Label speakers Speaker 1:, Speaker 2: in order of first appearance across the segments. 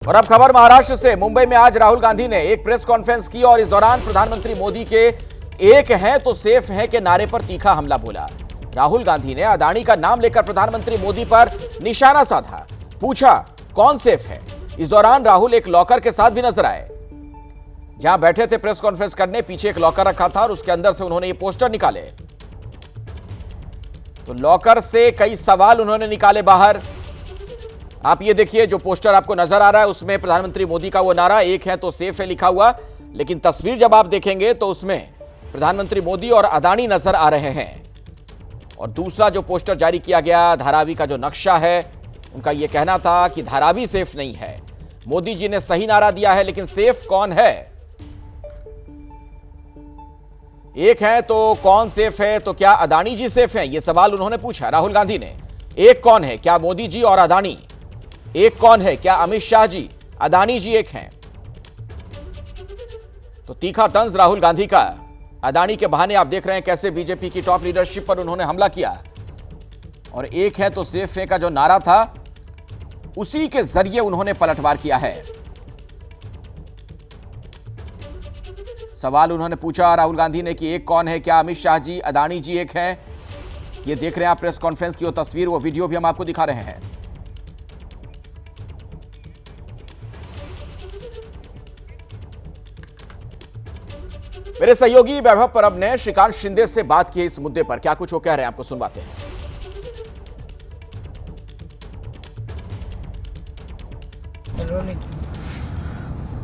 Speaker 1: और अब खबर महाराष्ट्र से। मुंबई में आज राहुल गांधी ने एक प्रेस कॉन्फ्रेंस की और इस दौरान प्रधानमंत्री मोदी के एक है तो सेफ है के नारे पर तीखा हमला बोला। राहुल गांधी ने अदानी का नाम लेकर प्रधानमंत्री मोदी पर निशाना साधा, पूछा कौन सेफ है। इस दौरान राहुल एक लॉकर के साथ भी नजर आए। जहां बैठे थे प्रेस कॉन्फ्रेंस करने, पीछे एक लॉकर रखा था और उसके अंदर से उन्होंने ये पोस्टर निकाले। तो लॉकर से कई सवाल उन्होंने निकाले बाहर। आप ये देखिए, जो पोस्टर आपको नजर आ रहा है उसमें प्रधानमंत्री मोदी का वो नारा एक है तो सेफ है लिखा हुआ, लेकिन तस्वीर जब आप देखेंगे तो उसमें प्रधानमंत्री मोदी और अदानी नजर आ रहे हैं। और दूसरा जो पोस्टर जारी किया गया, धारावी का जो नक्शा है, उनका यह कहना था कि धारावी सेफ नहीं है। मोदी जी ने सही नारा दिया है, लेकिन सेफ कौन है? एक है तो कौन सेफ है? तो क्या अदानी जी सेफ हैं? यह सवाल उन्होंने पूछा राहुल गांधी ने। एक कौन है? क्या मोदी जी और अदानी? एक कौन है? क्या अमित शाह जी, अदानी जी एक हैं? तो तीखा तंज राहुल गांधी का। अदानी के बहाने आप देख रहे हैं कैसे बीजेपी की टॉप लीडरशिप पर उन्होंने हमला किया। और एक है तो सेफ है का जो नारा था, उसी के जरिए उन्होंने पलटवार किया है। सवाल उन्होंने पूछा राहुल गांधी ने कि एक कौन है? क्या अमित शाह जी, अदानी जी एक हैं? ये देख रहे हैं आप प्रेस कॉन्फ्रेंस की वो तस्वीर, वो वीडियो भी हम आपको दिखा रहे हैं। मेरे सहयोगी वैभव परब ने श्रीकांत शिंदे से बात की इस मुद्दे पर। क्या कुछ वो कह रहे हैं आपको सुनवाते हैं।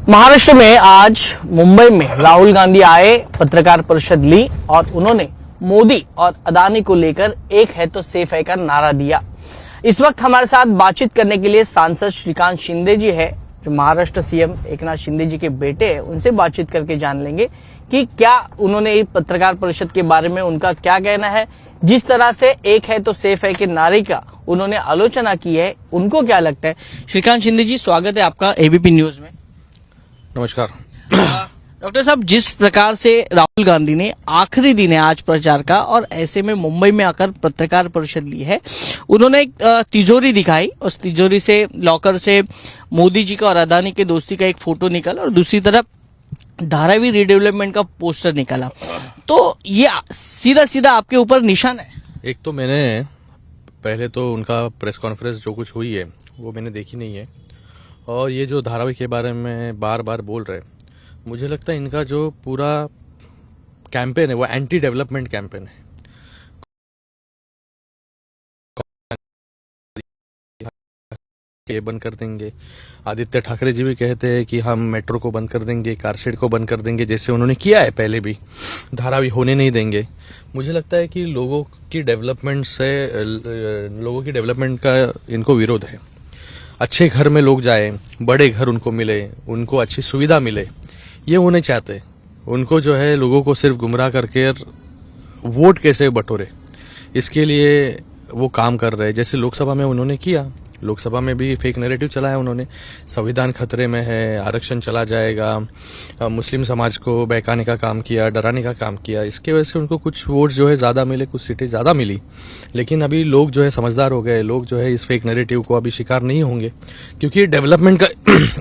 Speaker 2: महाराष्ट्र में आज मुंबई में राहुल गांधी आए, पत्रकार परिषद ली और उन्होंने मोदी और अदानी को लेकर एक है तो सेफ है का नारा दिया। इस वक्त हमारे साथ बातचीत करने के लिए सांसद श्रीकांत शिंदे जी है, जो महाराष्ट्र सीएम एकनाथ शिंदे जी के बेटे हैं। उनसे बातचीत करके जान लेंगे कि क्या उन्होंने पत्रकार परिषद के बारे में उनका क्या कहना है। जिस तरह से एक है तो सेफ है के नारे का उन्होंने आलोचना की है, उनको क्या लगता है। श्रीकांत शिंदे जी, स्वागत है आपका एबीपी न्यूज में।
Speaker 3: नमस्कार।
Speaker 2: डॉक्टर साहब, जिस प्रकार से राहुल गांधी ने आखिरी दिन है आज प्रचार का और ऐसे में मुंबई में आकर पत्रकार परिषद ली है, उन्होंने एक तिजोरी दिखाई, उस तिजोरी से लॉकर से मोदी जी का और अदानी के दोस्ती का एक फोटो निकाला और दूसरी तरफ धारावी रिडेवलपमेंट का पोस्टर निकाला। तो ये सीधा सीधा आपके ऊपर निशान है।
Speaker 3: एक तो मैंने पहले तो उनका प्रेस कॉन्फ्रेंस जो कुछ हुई है वो मैंने देखी नहीं है, और ये जो धारावी के बारे में बार बार बोल रहे, मुझे लगता है इनका जो पूरा कैंपेन है वो एंटी डेवलपमेंट कैंपेन है। ये बंद कर देंगे। आदित्य ठाकरे जी भी कहते हैं कि हम मेट्रो को बंद कर देंगे, कारशेड को बंद कर देंगे, जैसे उन्होंने किया है पहले भी। धारावी होने नहीं देंगे। मुझे लगता है कि लोगों की डेवलपमेंट का इनको विरोध है। अच्छे घर में लोग जाए, बड़े घर उनको मिले, उनको अच्छी सुविधा मिले, ये वो नहीं चाहते। उनको जो है लोगों को सिर्फ गुमराह करके वोट कैसे बटोरे, इसके लिए वो काम कर रहे हैं। जैसे लोकसभा में उन्होंने किया, लोकसभा में भी फेक नैरेटिव चलाया उन्होंने, संविधान खतरे में है, आरक्षण चला जाएगा, मुस्लिम समाज को बहकाने का काम किया, डराने का काम किया। इसके वजह से उनको कुछ वोट जो है ज्यादा मिले, कुछ सीटें ज्यादा मिली। लेकिन अभी लोग जो है समझदार हो गए, लोग जो है इस फेक नैरेटिव को अभी शिकार नहीं होंगे, क्योंकि डेवलपमेंट का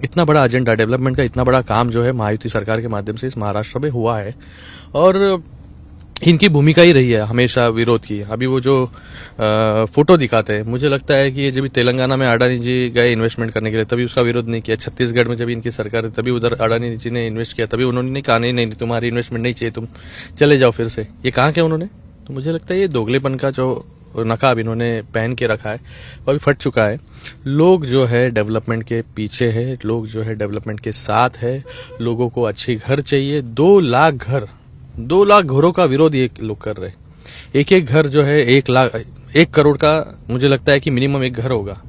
Speaker 3: इतना बड़ा एजेंडा, डेवलपमेंट का इतना बड़ा काम जो है महायुति सरकार के माध्यम से इस महाराष्ट्र में हुआ है, और इनकी भूमिका ही रही है हमेशा विरोध की। अभी वो जो फोटो दिखाते हैं, मुझे लगता है कि ये जब तेलंगाना में अडानी जी गए इन्वेस्टमेंट करने के लिए, तभी उसका विरोध नहीं किया। छत्तीसगढ़ में जब इनकी सरकार है, तभी उधर अडानी जी ने इन्वेस्ट किया, तभी उन्होंने नहीं कहा नहीं तुम्हारी इन्वेस्टमेंट नहीं चाहिए, तुम चले जाओ फिर से। ये कहा क्या उन्होंने? तो मुझे लगता है ये दोगलेपन का जो नकाब इन्होंने पहन के रखा है वो अभी फट चुका है। लोग जो है डेवलपमेंट के पीछे है, लोग जो है डेवलपमेंट के साथ है। लोगों को अच्छे घर चाहिए। 2 लाख घरों का विरोध ये लोग कर रहे। एक घर जो है 1 करोड़ का, मुझे लगता है कि मिनिमम एक घर होगा।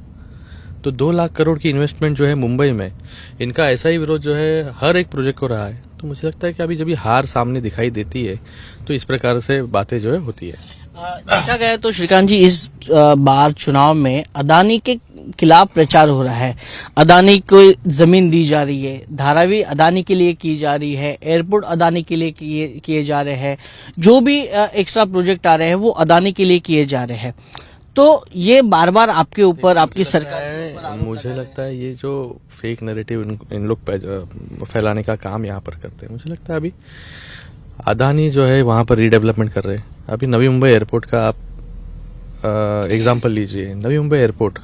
Speaker 3: तो 2 लाख करोड़ की इन्वेस्टमेंट जो है मुंबई में, इनका ऐसा ही विरोध जो है हर एक प्रोजेक्ट को रहा है। तो मुझे लगता है कि अभी जब ये हार सामने दिखाई देती है तो इस प्रकार से बातें जो है होती है।
Speaker 2: देखा गया तो श्रीकांत जी, इस बार चुनाव में अदानी के खिलाफ प्रचार हो रहा है। अदानी को जमीन दी जा रही है, धारावी अदानी के लिए की जा रही है, एयरपोर्ट अदानी के लिए किए जा रहे हैं, जो भी एक्स्ट्रा प्रोजेक्ट आ रहे हैं वो अदानी के लिए किए जा रहे हैं। तो ये बार बार आपके ऊपर, आपकी सरकार,
Speaker 3: मुझे लगता है ये जो फेक नैरेटिव इन लोग फैलाने का काम यहाँ पर करते हैं, मुझे लगता है अभी अदानी जो है वहां पर रीडेवलपमेंट कर रहे हैं। अभी नवी मुंबई एयरपोर्ट का आप एग्जाम्पल लीजिए। नवी मुंबई एयरपोर्ट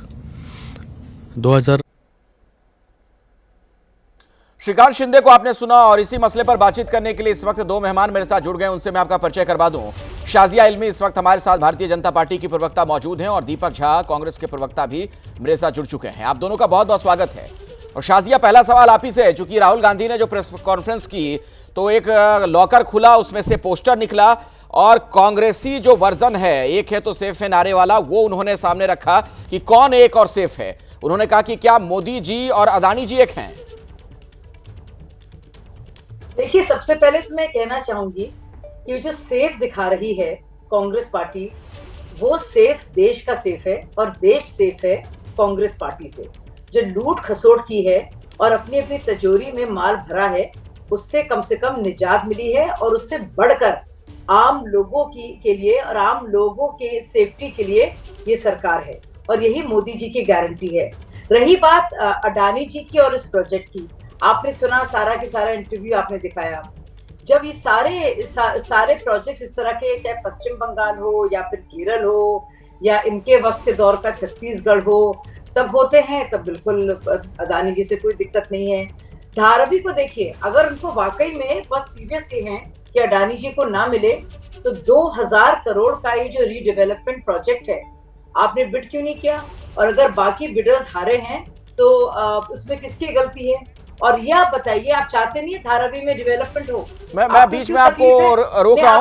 Speaker 3: 2000
Speaker 1: श्रीकांत शिंदे को आपने सुना और इसी मसले पर बातचीत करने के लिए इस वक्त दो मेहमान मेरे साथ जुड़ गए, उनसे मैं आपका परिचय करवा दूं। शाजिया इल्मी इस वक्त हमारे साथ भारतीय जनता पार्टी की प्रवक्ता मौजूद हैं और दीपक झा कांग्रेस के प्रवक्ता भी मेरे साथ जुड़ चुके हैं। आप दोनों का बहुत बहुत स्वागत है। और शाजिया, पहला सवाल आप ही से है। चूंकि राहुल गांधी ने जो प्रेस कॉन्फ्रेंस की तो एक लॉकर खुला, उसमें से पोस्टर निकला और कांग्रेसी जो वर्जन है, एक है तो सेफ है नारे वाला, वो उन्होंने सामने रखा कि कौन एक और सेफ है। उन्होंने कहा कि क्या मोदी जी और अदानी जी एक हैं?
Speaker 4: देखिए, सबसे पहले तो मैं कहना चाहूंगी कि जो सेफ दिखा रही है कांग्रेस पार्टी, वो सेफ देश का सेफ है और देश सेफ है कांग्रेस पार्टी से। जो लूट खसोट की है और अपनी अपनी तिजोरी में माल भरा है, उससे कम से कम निजात मिली है और उससे बढ़कर आम लोगों के लिए और आम लोगों के सेफ्टी के लिए ये सरकार है और यही मोदी जी की गारंटी है। रही बात अडानी जी की और इस प्रोजेक्ट की, आपने सुना सारा के सारा इंटरव्यू आपने दिखाया। जब ये सारे प्रोजेक्ट्स इस तरह के, चाहे पश्चिम बंगाल हो या फिर केरल हो या इनके वक्त के दौर का छत्तीसगढ़ हो, तब होते हैं, तब बिल्कुल अदानी जी से कोई दिक्कत नहीं है। धारावी को देखिए, अगर उनको वाकई में बहुत सीरियस ये हैं कि अडानी जी को ना मिले तो 2000 करोड़ का ये जो रीडेवलपमेंट प्रोजेक्ट है, आपने बिड क्यों नहीं किया? और अगर बाकी बिडर्स हारे हैं तो उसमें किसकी गलती है? और ये आप बताइए, आप चाहते नहीं है धारावी में डेवलपमेंट हो?
Speaker 1: मैं बीच में आपको रोक रहा हूं।